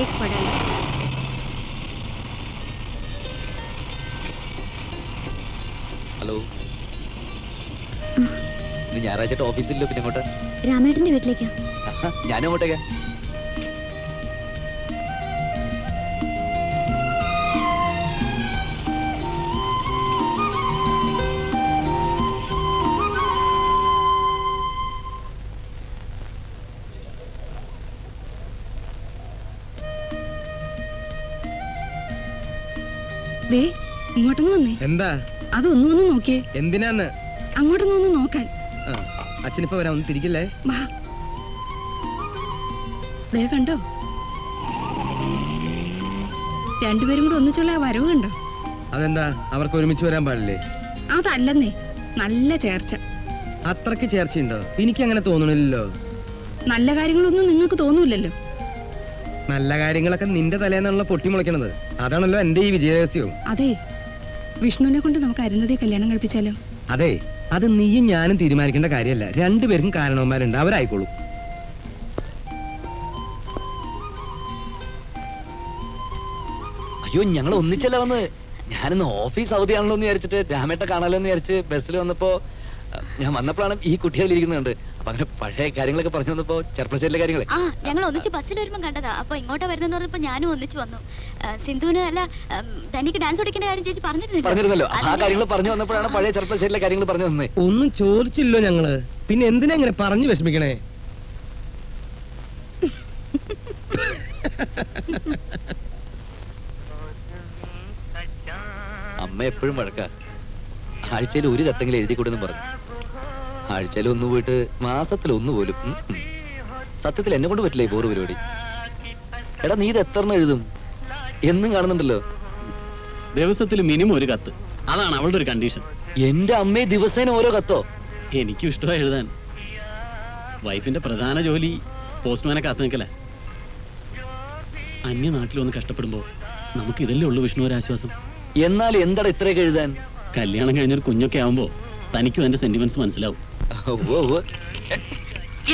एक पड़ा है। ഹലോ, ഇന്ന് ഞായറാഴ്ച ഓഫീസിലോ? പിന്നെ അങ്ങോട്ട് രാമേട്ടന്റെ വീട്ടിലേക്കാ. ഞാനും അങ്ങോട്ടേക്കാ. ഇങ്ങോട്ടൊന്ന് വന്നേ. എന്താ? അതൊന്നും ഒന്ന് നോക്കിയേ. എന്തിനാന്ന്? അങ്ങോട്ടൊന്നും ഒന്ന് നോക്കാൻ. അച്ഛനിപ്പോ വരാം, ഒന്ന് തിരിക്കില്ലേ? കണ്ടോ, രണ്ടുപേരും കൂടെ ഒന്നിച്ചുള്ള വരവ് കണ്ടോ? അതെന്താ, അവർക്ക് ഒരുമിച്ച് വരാൻ പാടില്ലേ? അതല്ലെന്നേ, നല്ല ചേർച്ച. അത്രക്ക് ചേർച്ചയുണ്ടോ? എനിക്ക് അങ്ങനെ തോന്നണില്ലല്ലോ. നല്ല കാര്യങ്ങളൊന്നും നിങ്ങൾക്ക് തോന്നൂലല്ലോ. നല്ല കാര്യങ്ങളൊക്കെ നിന്റെ തലേന്നുള്ള പൊട്ടി മുളയ്ക്കണത്. അതാണല്ലോ എന്റെ ഈ വിജയരഹസ്യവും. അതെ, വിഷ്ണുവിനെ കൊണ്ട് നമുക്ക് അരുന്നതേ കല്യാണം കഴിപ്പിച്ചാലോ? അതെ, അത് നീയും ഞാനും തീരുമാനിക്കേണ്ട കാര്യമല്ല. രണ്ടുപേർക്കും കാരണവന്മാരുണ്ട്, അവരായിക്കോളൂ. അയ്യോ, ഞങ്ങൾ ഒന്നിച്ചല്ല വന്ന്. ഞാനിന്ന് ഓഫീസ് അവധിയാണല്ലോ എന്ന് വിചാരിച്ചിട്ട് രാമേട്ട കാണാലോ എന്ന് വിചാരിച്ച് ബസ്സിൽ വന്നപ്പോ ഞാൻ വന്നപ്പോഴാണ് ഈ കുട്ടി അതിലിരിക്കുന്നുണ്ട്. അപ്പൊ അങ്ങനെ പഴയ കാര്യങ്ങളൊക്കെ പറഞ്ഞു വന്നപ്പോ ചെറുപ്പശ്ശേരിയിലെ കാര്യങ്ങളെ ഞങ്ങൾ ഒന്നിച്ച് ബസ്സിൽ വരുമ്പോൾ കണ്ടതാ. അപ്പൊ ഇങ്ങോട്ട് വരുന്നെന്ന് പറഞ്ഞപ്പോ ഞാനും ഒന്നിച്ച് വന്നു. സിന്ധുവിന് അല്ല, തനിക്ക് ഡാൻസ് പഠിക്കേണ്ട കാര്യം ചേച്ചി പറഞ്ഞിരുന്നല്ലോ. ആ കാര്യങ്ങൾ പറഞ്ഞു വന്നപ്പോഴാണ് പഴയ ചെറുപ്പശ്ശേരിയിലെ കാര്യങ്ങൾ പറഞ്ഞു തന്നെ. ഒന്നും ചോദിച്ചില്ലോ ഞങ്ങള്, പിന്നെ എന്തിനാ ഇങ്ങനെ പറഞ്ഞു വിഷമിക്കണേ? അമ്മ എപ്പോഴും വഴക്കാ. ആഴ്ചയിൽ ഒരു കത്തെങ്കിലും എഴുതി കൊടുന്ന് പറഞ്ഞു. ആഴ്ചയിൽ ഒന്ന് പോയിട്ട് മാസത്തിൽ ഒന്ന് പോലും. സത്യത്തിൽ എന്നെ കൊണ്ട് പറ്റില്ല ഈ ബോറ് പരിപാടി. എടാ, നീ ഇത് എത്ര എഴുതും? എന്നും കാണുന്നുണ്ടല്ലോ. ദിവസത്തിൽ മിനിമം ഒരു കത്ത്. അതാണ് അവളുടെ ഒരു കണ്ടീഷൻ. എന്റെ അമ്മയെ ദിവസേന ഓരോ കത്തോ? എനിക്കും ഇഷ്ടമായി എഴുതാൻ. വൈഫിന്റെ പ്രധാന ജോലി പോസ്റ്റ്മാനെ കാത്തു നിൽക്കല. അന്യ നാട്ടിലൊന്ന് കഷ്ടപ്പെടുമ്പോ നമുക്ക് ഇതല്ലേ ഉള്ളു വിഷ്ണു ഒരു ആശ്വാസം. എന്നാൽ എന്താടാ ഇത്രയൊക്കെ എഴുതാൻ? കല്യാണം കഴിഞ്ഞൊരു കുഞ്ഞൊക്കെ ആവുമ്പോ തനിക്കും എന്റെ സെന്റിമെന്റ്സ് മനസ്സിലാവും.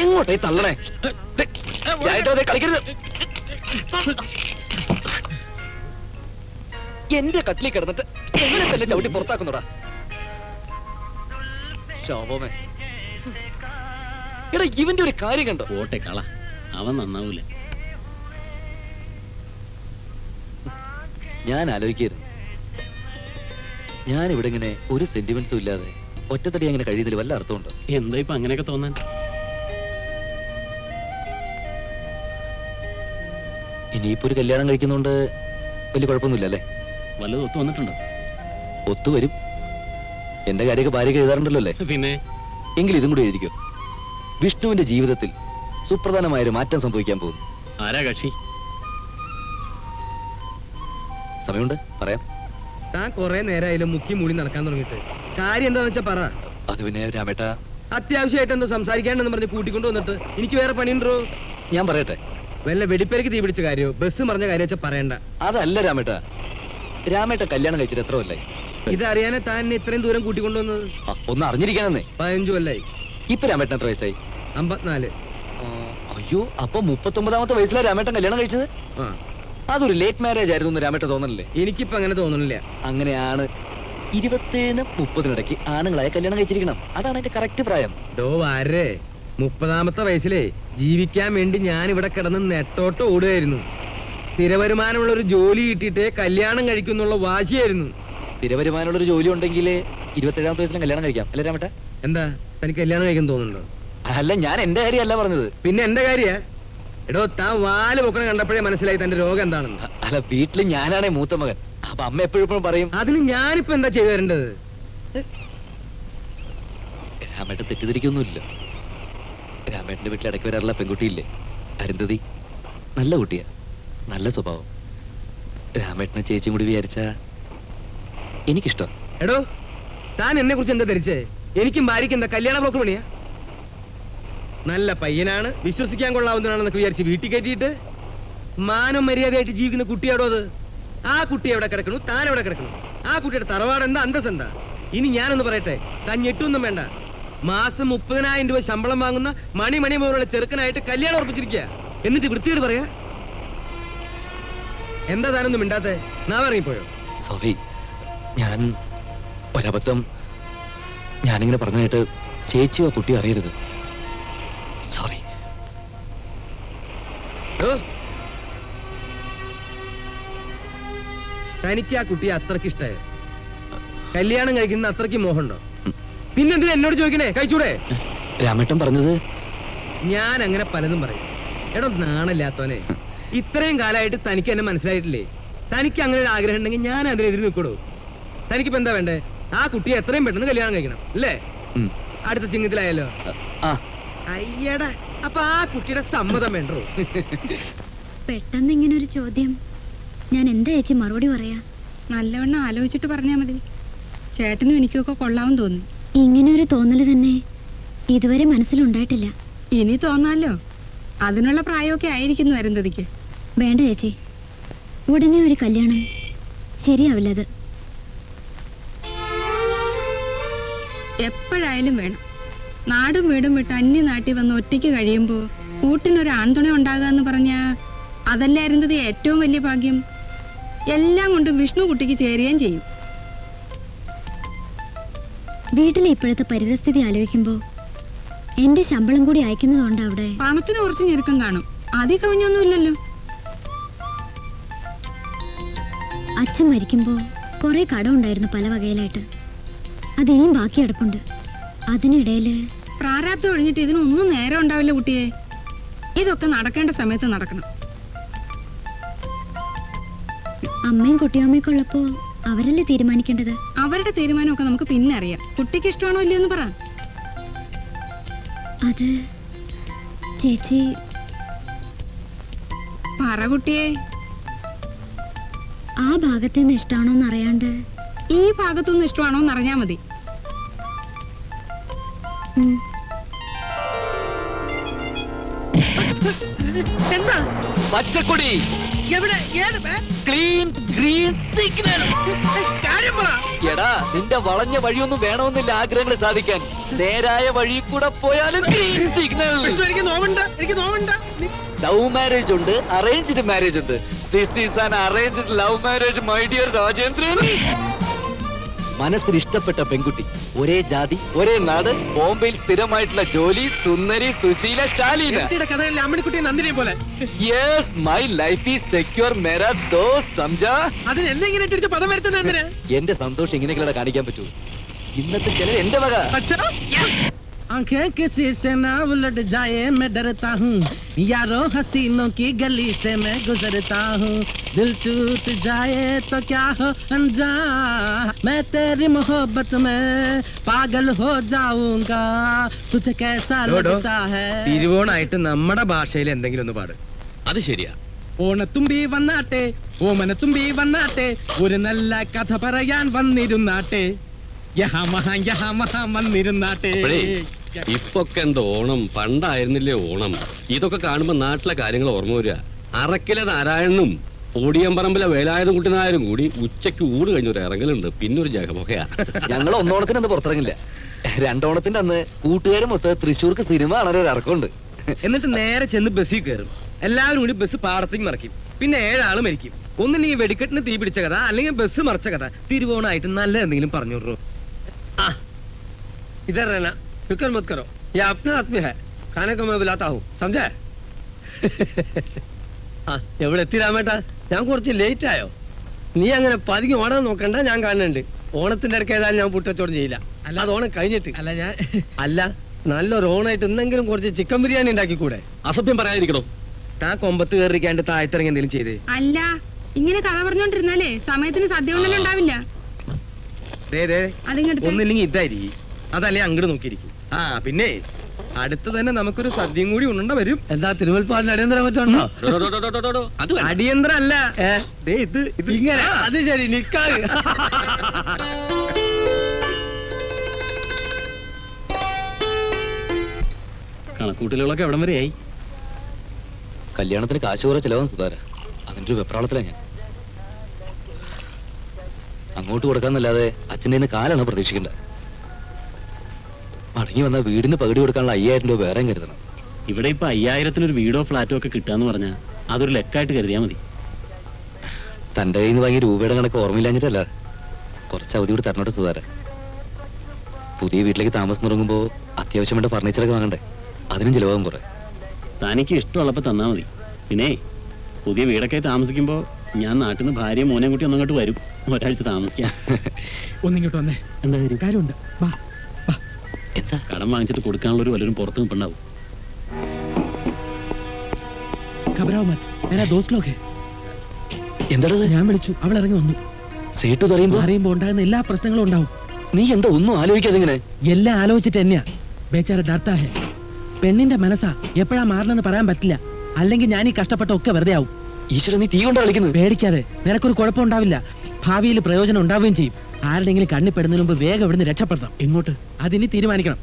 എങ്ങോട്ടേ തള്ളണേ? കളിക്കരുത്. എന്റെ കട്ടിലേക്ക് കിടന്നിട്ട് എങ്ങനെ തന്നെ ചവിട്ടി പുറത്താക്കുന്നുടാ ശോഭമേ. എടാ, ഇവന്റെ ഒരു കാര്യം കണ്ടോ? ഓട്ടെ കള, അവൻ നന്നാവൂല. ഞാൻ ആലോചിക്കായിരുന്നു, ഞാൻ ഇവിടെ ഇങ്ങനെ ഒരു സെന്റിമെന്റ്സും ഇല്ലാതെ ഒറ്റത്തടി അങ്ങനെ കഴിയുന്നതിൽ വല്ല അർത്ഥമുണ്ടോ? എന്താ ഇപ്പൊ അങ്ങനെയൊക്കെ തോന്നാൻ? ഇനിയിപ്പോ ഒരു കല്യാണം കഴിക്കുന്നോണ്ട് വലിയ കുഴപ്പമൊന്നുമില്ലല്ലേ? വല്ലതും ഒത്തു വന്നിട്ടുണ്ടോ? ഒത്തുവരും. എന്റെ കാര്യമൊക്കെ ഭാര്യക്ക് എഴുതാറുണ്ടല്ലോ അല്ലേ? പിന്നെ എങ്കിൽ ഇതും കൂടി എഴുതിക്കോ. വിഷ്ണുവിന്റെ ജീവിതത്തിൽ സുപ്രധാനമായൊരു മാറ്റം സംഭവിക്കാൻ പോകുന്നു. ആരാ കക്ഷി? സമയമുണ്ട്, പറയാം. താൻ കൊറേ നേരമായാലും മുക്കി മൂടി നടക്കാൻ തുടങ്ങിയിട്ട്. കാര്യം എന്താന്ന് വെച്ചാ പറ. അത് പിന്നെ രാമേട്ട, അത്യാവശ്യമായിട്ട് എന്തോ സംസാരിക്കാണ്ടെന്ന് പറഞ്ഞ് കൂട്ടിക്കൊണ്ട് വന്നിട്ട് എനിക്ക് വേറെ പണിയുണ്ടോ? ഞാൻ പറയട്ടെ. വല്ല വെടിപ്പേരക്ക് തീ പിടിച്ച കാര്യമോ ബസ് പറഞ്ഞ കാര്യം വെച്ചാ പറയണ്ട. അതല്ല രാമേട്ട. രാമേട്ട കല്യാണം കഴിച്ചിട്ട് എത്ര കൊല്ലായി? ഇതറിയാനെ താൻ ഇത്രയും ദൂരം കൂട്ടിക്കൊണ്ടുവന്നത്? ഒന്ന് അറിഞ്ഞിരിക്കാനെന്നേ. 15 കൊല്ലായി. ഇപ്പൊ രാമേട്ടൻ എത്ര വയസ്സായി? 54. അയ്യോ, അപ്പൊ 39ാമത്തെ വയസ്സിലാണ് രാമേട്ടൻ കല്യാണം കഴിച്ചത്. അതൊരു ലേറ്റ് മാരേജ് ആയിരുന്നു രാമേട്ടൻ തോന്നണല്ലേ? എനിക്കിപ്പോ അങ്ങനെ തോന്നണില്ല. അങ്ങനെയാണ്. 27-നും 30-നിടയ്ക്ക് ആണുങ്ങളായ കല്യാണം കഴിച്ചിരിക്കണം. അതാണ് അതിന്റെ കറക്റ്റ് പ്രായം. 30ാമത്തെ വയസ്സിലേ ജീവിക്കാൻ വേണ്ടി ഞാൻ ഇവിടെ കിടന്ന് നെട്ടോട്ട് ഓടുകയായിരുന്നു. സ്ഥിരവരുമാനമുള്ള ഒരു ജോലി കിട്ടിയിട്ടേ കല്യാണം കഴിക്കുന്നുള്ള വാശിയായിരുന്നു. സ്ഥിരവരുമാനമുള്ള ഒരു ജോലി ഉണ്ടെങ്കിൽ 27ാമത്തെ വയസ്സിലും കല്യാണം കഴിക്കാം അല്ലേ രാമേട്ട? എന്താ തനിക്ക് കല്യാണം കഴിക്കാൻ തോന്നുന്നുണ്ടോ? അല്ല, ഞാൻ എന്റെ കാര്യമല്ല പറഞ്ഞത്. പിന്നെ എന്റെ കാര്യ. എടോ, താൻ വാല് പൊക്കണം കണ്ടപ്പോഴേ മനസ്സിലായി തന്റെ രോഗം എന്താണെന്ന്. അല്ല, വീട്ടില് ഞാനാണേ മൂത്ത മകൻ. അപ്പൊ അമ്മ എപ്പോഴും പറയും. അതിന് ഞാനിപ്പോ എന്താ ചെയ്തു തരേണ്ടത്? രാമേട്ടൻ തെറ്റിദ്ധരിക്കൊന്നുമില്ല. രാമേട്ടന്റെ വീട്ടിൽ ഇടയ്ക്ക് വരാറുള്ള പെൺകുട്ടിയില്ലേ, അരുന്ധതി? നല്ല കുട്ടിയാ, നല്ല സ്വഭാവം. രാമേട്ടനെ ചേച്ചിയും കൂടി വിചാരിച്ച എനിക്കിഷ്ടം. എടോ, താൻ എന്നെ കുറിച്ച് എന്താ ധരിച്ചേ? എനിക്കും ഭാര്യയ്ക്ക് എന്താ കല്യാണ ബ്രോക്കർ പണിയാ? നല്ല പയ്യനാണ്, വിശ്വസിക്കാൻ കൊള്ളാവുന്നതാണെന്നൊക്കെ വിചാരിച്ച് വീട്ടിൽ കയറ്റിയിട്ട് മാനം മര്യാദയായിട്ട് ജീവിക്കുന്ന കുട്ടിയാടോ അത്. ആ കുട്ടി എവിടെ കിടക്കണു, താൻ എവിടെ കിടക്കണു? ആ കുട്ടിയുടെ തറവാട് എന്താ, അന്തസ് എന്താ? ഇനി ഞാനൊന്ന് പറയട്ടെ, താൻ ഞെട്ടൊന്നും വേണ്ട. മാസം 30,000 രൂപ ശമ്പളം വാങ്ങുന്ന മണി പോലുള്ള ചെറുക്കനായിട്ട് കല്യാണം ഉറപ്പിച്ചിരിക്കുക. എന്നിട്ട് വൃത്തിയോട് പറയാ എന്താ താനൊന്നും മിണ്ടാത്തെ? നാം ഇറങ്ങിപ്പോയോ? സോറി, ഞാൻ ഒരബദ്ധം. ഞാനിങ്ങനെ പറഞ്ഞിട്ട് ചേച്ചിയോ കുട്ടിയോ അറിയരുത്. സോറി. തനിക്ക് ആ കുട്ടിയെ അത്രയ്ക്ക് ഇഷ്ടമായ? കല്യാണം കഴിക്കുന്ന അത്രയ്ക്ക് മോഹമുണ്ടോ? പിന്നെന്തിനാ എന്നോട് ചോദിക്കണേ? കഴിച്ചൂടെ? രാമേട്ടൻ പറഞ്ഞത്. ഞാൻ അങ്ങനെ പലതും പറയും. എടോ നാണല്ലാത്തോനെ, ഇത്രയും കാലമായിട്ട് തനിക്ക് എന്നെ മനസ്സിലായിട്ടില്ലേ? തനിക്ക് അങ്ങനെ ഒരു ആഗ്രഹം ഉണ്ടെങ്കിൽ ഞാൻ അതിനെതിരെ നിൽക്കണോ? തനിക്കിപ്പോ എന്താ വേണ്ടേ? ആ കുട്ടിയെ എത്രയും പെട്ടെന്ന് കല്യാണം കഴിക്കണം അല്ലേ? അടുത്ത ചിങ്ങത്തിലായല്ലോ. അയ്യടാ, അപ്പൊ ആ കുട്ടിയുടെ സമ്മതം വേണ്ടോ? പെട്ടെന്ന് ഇങ്ങനെ ഒരു ചോദ്യം ഞാൻ എന്താ ചേച്ചി മറുപടി പറയാ? നല്ലവണ്ണം ആലോചിച്ചിട്ട് പറഞ്ഞാ മതി. ചേട്ടനും എനിക്കൊക്കെ കൊള്ളാവും തോന്നി. ഇങ്ങനെ ഒരു തോന്നല് തന്നെ ഇതുവരെ മനസ്സിലുണ്ടായിട്ടില്ല. ഇനി തോന്നാലോ, അതിനുള്ള പ്രായമൊക്കെ ആയിരിക്കുന്നു വരുന്നതിക്ക്. വേണ്ട ചേച്ചി, ഉടനെ ഒരു കല്യാണം ശരിയാവില്ലത്. എപ്പോഴായാലും വേണം. നാടും വീടും വിട്ട് അന്യ നാട്ടിൽ വന്ന് ഒറ്റയ്ക്ക് കഴിയുമ്പോ കൂട്ടിനൊരു ആൺതുണ ഉണ്ടാകാന്ന് പറഞ്ഞാ അതല്ലായിരുന്നത് ഏറ്റവും വലിയ ഭാഗ്യം. എല്ലാം കൊണ്ടും വിഷ്ണു കുട്ടിക്ക് ചേരുകയും ചെയ്യും. വീട്ടിലെ ഇപ്പോഴത്തെ പരിതസ്ഥിതി ആലോചിക്കുമ്പോ എന്റെ ശമ്പളം കൂടി അയക്കുന്നതുകൊണ്ട് അവിടെ പണത്തിന് കുറച്ച് ഞെരുക്കം കാണും. ആദ്യ കവിഞ്ഞൊന്നുമില്ലല്ലോ. അച്ഛൻ മരിക്കുമ്പോ കുറെ കടം ഉണ്ടായിരുന്നു പല വകയിലായിട്ട്. അതിനിയും ബാക്കി കിടപ്പുണ്ട്. അതിനിടയില് പ്രാരാബ്ദം ഒഴിഞ്ഞിട്ട് ഇതിനൊന്നും നേരം ഉണ്ടാവില്ല കുട്ടിയെ. ഇതൊക്കെ നടക്കേണ്ട സമയത്ത് നടക്കണം. അമ്മയും കുട്ടിയമ്മയൊക്കെ ഉള്ളപ്പോ അവരല്ലേ തീരുമാനിക്കേണ്ടത്. അവരുടെ തീരുമാനമൊക്കെ നമുക്ക് പിന്നെ അറിയാം. കുട്ടിക്ക് ഇഷ്ടമാണോ ഇല്ലയോ എന്ന് പറ. അത് ചേച്ചി പറ കുട്ടിയെ. ആ ഭാഗത്ത് നിന്ന് ഇഷ്ടമാണോന്ന് അറിയാണ്ട് ഈ ഭാഗത്തുനിന്ന് ഇഷ്ടമാണോ എന്ന് അറിഞ്ഞാ മതി. എന്താ പച്ചക്കൊടി? എവിടെ? Clean green signal. കാര്യം പറ. എടാ, നിന്റെ വളഞ്ഞ വഴിയൊന്നും വേണമെന്നില്ല ആഗ്രഹങ്ങൾ സാധിക്കാൻ. നേരായ വഴി കൂടെ പോയാലും ഗ്രീൻ സിഗ്നൽ. എനിക്ക് നോവുണ്ട്. ലവ് മാരേജ് ഉണ്ട്, അറേഞ്ച്ഡ് മാരേജ് ഉണ്ട്. This is an arranged love marriage my dear Rajendran. മനസ്സിന് ഇഷ്ടപ്പെട്ട പെൺകുട്ടി, ഒരേ ജാതി, ഒരേ നാട്, ബോംബെയിൽ സ്ഥിരമായിട്ടുള്ള ജോലി, സുന്ദരി, സുശീല, ശാലീന. അമ്മണിക്കുട്ടി നന്ദിനെ പോലെ. Yes, my life is secure മേരാ ദോസ്ത്, സംജാ? അതിന് എന്നെ ഇങ്ങനെ ഇട്ടിട്ട് പദം വരുത്തുന്ന എന്റെ സന്തോഷം ഇങ്ങനെയൊക്കെ കാണിക്കാൻ പറ്റൂ? ഇന്നത്തെ ചില എന്റെ വക. आंखें किसी से ना उलट जाए मैं डरता हूँ, यारों हसीनों की गली से मैं गुजरता हूँ, दिल टूट जाए तो क्या हो अनजान, मैं तेरी मोहब्बत में पागल हो जाऊंगा, तुझे कैसा लगता है? തിരുവോണായിട്ട് നമ്മുടെ ഭാഷയിൽ എന്തെങ്കിലും ഒന്ന് പാട്. അത് ശരിയാ. ഓണത്തുമ്പി വന്നാട്ടെ, ഓമനത്തുമ്പി വന്നാട്ടെ, ഒരു നല്ല കഥ പറയാൻ വന്നിരുന്നാട്ടെ, യഹാ മഹാ വന്നിരുന്നാട്ടെ. ഇപ്പൊക്കെ എന്താ ഓണം, പണ്ടായിരുന്നില്ലേ ഓണം. ഇതൊക്കെ കാണുമ്പോ നാട്ടിലെ കാര്യങ്ങൾ ഓർമ്മ വരിക. അറക്കിലെ നാരായണനും ഓടിയമ്പറമ്പിലെ വേലായുധ കുട്ടിനായരും കൂടി ഉച്ചയ്ക്ക് ഊട് കഴിഞ്ഞൊരു ഇറങ്ങലുണ്ട്. പിന്നെ ഒരു ജഗമൊക്കെയാ. ഞങ്ങൾ ഒന്നോണത്തിന് അന്ന് പുറത്തിറങ്ങില്ല. രണ്ടോണത്തിന്റെ അന്ന് കൂട്ടുകാരും മൊത്തം തൃശ്ശൂർക്ക് സിനിമ കാണാൻ ഒരു ഇറക്കമുണ്ട്. എന്നിട്ട് നേരെ ചെന്ന് ബസ്സിൽ കയറും. എല്ലാവരും കൂടി ബസ് പാടത്തേക്ക് മറിക്കും. പിന്നെ 7 ആള് മരിക്കും. ഒന്നില്ലെങ്കിൽ വെടിക്കെട്ടിന് തീ പിടിച്ച കഥ, അല്ലെങ്കിൽ ബസ് മറിച്ച കഥ. തിരുവോണായിട്ട് നല്ല എന്തെങ്കിലും പറഞ്ഞു വിടറോ? इधर रहना, फिक्र मत करो, ये अपना आदमी है, खाने को मैं बुलाता हूँ, समझे? എവിടെ എത്തി രാമേട്ടാ? ഞാൻ കുറച്ച് ലേറ്റ് ആയോ? നീ അങ്ങനെ പതുങ്ങി ഓടാൻ നോക്കണ്ട, ഞാൻ കാണുന്നുണ്ട്. ഓണത്തിന്റെ ഇടയ്ക്ക് ഏതായാലും ഞാൻ പുട്ടച്ചോടം ചെയ്യില്ല. അത് ഓണം കഴിഞ്ഞിട്ട്. അല്ല, നല്ലൊരു ഓണായിട്ട് എന്തെങ്കിലും കുറച്ച് ചിക്കൻ ബിരിയാണി ഉണ്ടാക്കിക്കൂടെ? അസഭ്യം പറയാതിരിക്കണോ? താൻ കൊമ്പത്ത് കയറിക്കാണ്ട് താഴത്തിറങ്ങി എന്തെങ്കിലും ചെയ്തേ? അല്ല, ഇങ്ങനെ കഥ പറഞ്ഞോണ്ടിരുന്നാലേ സമയത്തിന് സദ്യ കൊണ്ടല്ലോ ഉണ്ടാവില്ല. ഒന്നില്ലെങ്കിൽ ഇതായിരിക്കും, അതല്ലേ അങ്ങോട്ട് നോക്കിയിരിക്കും. പിന്നെ അടുത്ത് തന്നെ നമുക്കൊരു സദ്യയും കൂടി ഉണ്ട വരും. എന്താ തിരുവൽപ്പാടിന് അടിയന്തരം പറ്റുണ്ടോ? അടിയന്തരം അല്ല, ഇത് ഇങ്ങനെ. അത് ശരി, നിക്കാ. കണക്കൂട്ടലുകളൊക്കെ എവിടം വരെയായി? കല്യാണത്തിന് കാശ് കുറെ ചെലവാൻ സുധാര. അതിന്റെ ഒരു വെപ്രാളത്തിലാ ഞാൻ. അങ്ങോട്ട് കൊടുക്കാന്നല്ലാതെ അച്ഛൻ്റെ നിന്ന് കാലാണ് പ്രതീക്ഷിക്കേണ്ടത്. മടങ്ങി വന്ന വീടിന് പകുതി കൊടുക്കാനുള്ള 5000 രൂപ വേറെയും കരുതണം. ഇവിടെ ഇപ്പൊ 5000-ന് ഒരു വീടോ ഫ്ലാറ്റോ ഒക്കെ കിട്ടാന്ന് പറഞ്ഞാൽ അതൊരു ലെക്കായിട്ട് കരുതിയാൽ മതി. തന്റെ കയ്യിൽ നിന്ന് വാങ്ങിയ രൂപയുടെ കണക്ക് ഓർമ്മയില്ലാഞ്ഞിട്ടല്ല. കുറച്ച് അവധി കൂടി തരണോട്ട് സുധാര. പുതിയ വീട്ടിലേക്ക് താമസം തുടങ്ങുമ്പോ അത്യാവശ്യം വേണ്ട ഫർണിച്ചറൊക്കെ വാങ്ങണ്ടേ? അതിനും ചിലവാകും കുറെ. തനിക്ക് ഇഷ്ടമുള്ളപ്പോ തന്നാ മതി. പിന്നെ പുതിയ വീടൊക്കെ താമസിക്കുമ്പോ ഞാൻ നാട്ടിൽ നിന്ന് ഭാര്യ മോനെ കുട്ടി ഒന്നങ്ങോട്ട് വരും, ഒരാഴ്ച താമസിക്കാം. ഒന്നിങ്ങോട്ട് വന്നേ, എന്താ കാര്യം? കാര്യമുണ്ട്. വാ വാ. എന്താ? കടം വാങ്ങിച്ചിട്ട് കൊടുക്കാനുള്ളൊരു വല്ലവരും പുറത്ത് നിൽപ്പുണ്ടാവും. ഖബറാവ് മत, मेरा दोस्त लोग है. എന്താണത്? ഞാൻ വിളിച്ചു, അവൾ ഇറങ്ങി വന്നു. സേട്ടു അറിയുമ്പോ ഉണ്ടാകുന്ന എല്ലാ പ്രശ്നങ്ങളും ഉണ്ടാവും. നീ എന്താ ഒന്നും ആലോചിക്കാതെ ഇങ്ങനെ? എല്ലാം ആലോചിച്ചിട്ട് തന്നെയാ. ബേച്ചാര ഡർത്താ ഹെ. പെണ്ണിന്റെ മനസ്സാ, എപ്പോഴാ മാറണമെന്ന് പറയാൻ പറ്റില്ല. അല്ലെങ്കിൽ ഞാൻ ഈ കഷ്ടപ്പെട്ട ഒക്കെ വെറുതെ ആവും. ഈശ്വര, നീ തീ കൊണ്ടാ കളിക്കുന്നത്. പേടിക്കാതെ, നിനക്കൊരു കുഴപ്പം ഉണ്ടാവില്ല. ഭാവിയിൽ പ്രയോജനം ഉണ്ടാവുകയും ചെയ്യും. ആരുടെങ്കിലും കണ്ണിപ്പെടുന്നതിന് മുമ്പ് വേഗം ഇവിടുന്ന് രക്ഷപ്പെടണം. എങ്ങോട്ട്? അതിനി തീരുമാനിക്കണം.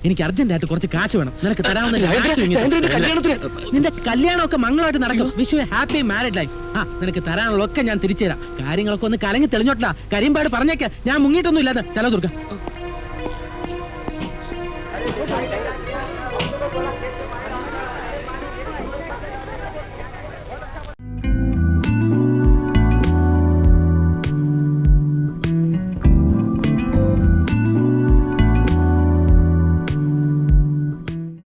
എനിക്ക് അർജന്റായിട്ട് കുറച്ച് കാശ് വേണം. നിനക്ക് തരാവുന്ന നിന്റെ കല്യാണമൊക്കെ മംഗളമായിട്ട് നടക്കും. Wish you happy married life. നിനക്ക് തരാനുള്ളതൊക്കെ ഞാൻ തിരിച്ചു തരാം. കാര്യങ്ങളൊക്കെ ഒന്ന് കലങ്ങി തെളിഞ്ഞോട്ടില്ല. കരിമ്പാട് പറഞ്ഞേക്ക്, ഞാൻ മുങ്ങിയിട്ടൊന്നും ഇല്ലാതെ. ചലോ ദുർഗ.